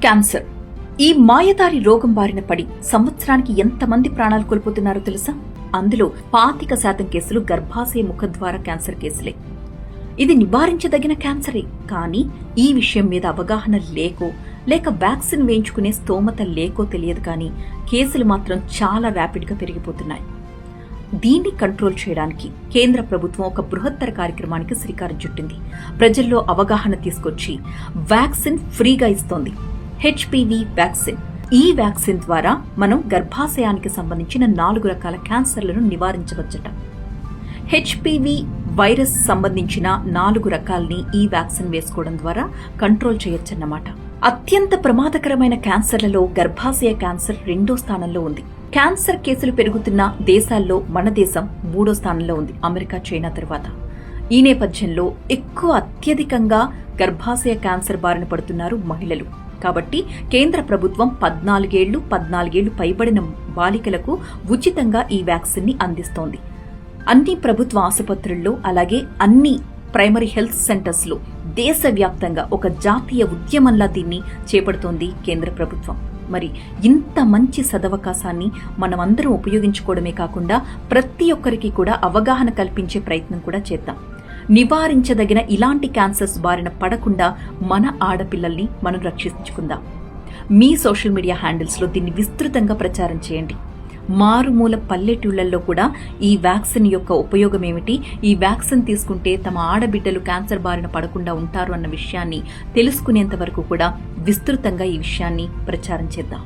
Cancer ఈ మాయదారి రోగం బారిన పడి సంవత్సరానికి ఎంతమంది ప్రాణాలు కోల్పోతున్నారో తెలుసా? అందులో 25% కేసులు గర్భాశయ ముఖద్వార క్యాన్సర్ కేసులే. ఇది నివారించదగిన క్యాన్సరే. కానీ ఈ విషయం మీద అవగాహన లేక వ్యాక్సిన్ వేయించుకునే స్తోమత లేకో తెలియదు, కానీ కేసులు మాత్రం చాలా ర్యాపిడ్గా పెరిగిపోతున్నాయి. దీన్ని కంట్రోల్ చేయడానికి కేంద్ర ప్రభుత్వం ఒక బృహత్తర కార్యక్రమానికి శ్రీకారం చుట్టింది. ప్రజల్లో అవగాహన తీసుకొచ్చి వ్యాక్సిన్ ఫ్రీగా ఇస్తోంది. HPV vaccine. ఈ వ్యాక్సిన్ ద్వారా మనం గర్భాశయానికి సంబంధించిన 4 రకాల క్యాన్సర్లను నివారించవచ్చట. హెచ్పివి వైరస్ సంబంధించిన 4 రకాల్ని ఈ వ్యాక్సిన్ వేసుకోవడం ద్వారా కంట్రోల్ చేయొచ్చన్నమాట. అత్యంత ప్రమాదకరమైన క్యాన్సర్లలో గర్భాశయ క్యాన్సర్ 2వ స్థానంలో ఉంది. క్యాన్సర్ కేసులు పెరుగుతున్న దేశాల్లో మన దేశం 3వ స్థానంలో ఉంది, అమెరికా, చైనా తర్వాత. ఈ నేపథ్యంలో అత్యధికంగా గర్భాశయ క్యాన్సర్ బారిన పడుతున్నారు మహిళలు. కాబట్టి కేంద్ర ప్రభుత్వం 14 పైబడిన బాలికలకు ఉచితంగా ఈ వ్యాక్సిన్ ని అందిస్తోంది. అన్ని ప్రభుత్వ ఆసుపత్రుల్లో, అలాగే అన్ని ప్రైమరీ హెల్త్ సెంటర్స్ లో దేశవ్యాప్తంగా ఒక జాతీయ ఉద్యమంలా దీన్ని చేపడుతోంది కేంద్ర ప్రభుత్వం. మరి ఇంత మంచి సదవకాశాన్ని మనమందరం ఉపయోగించుకోవడమే కాకుండా ప్రతి ఒక్కరికి కూడా అవగాహన కల్పించే ప్రయత్నం కూడా చేద్దాం. నివారించదగిన ఇలాంటి క్యాన్సర్స్ బారిన పడకుండా మన ఆడపిల్లల్ని మనం రక్షించుకుందాం. మీ సోషల్ మీడియా హ్యాండిల్స్లో దీన్ని విస్తృతంగా ప్రచారం చేయండి. మారుమూల పల్లెటూళ్లలో కూడా ఈ వ్యాక్సిన్ యొక్క ఉపయోగం ఏమిటి, ఈ వ్యాక్సిన్ తీసుకుంటే తమ ఆడబిడ్డలు క్యాన్సర్ బారిన పడకుండా ఉంటారు అన్న విషయాన్ని తెలుసుకునేంత వరకు కూడా విస్తృతంగా ఈ విషయాన్ని ప్రచారం చేద్దాం.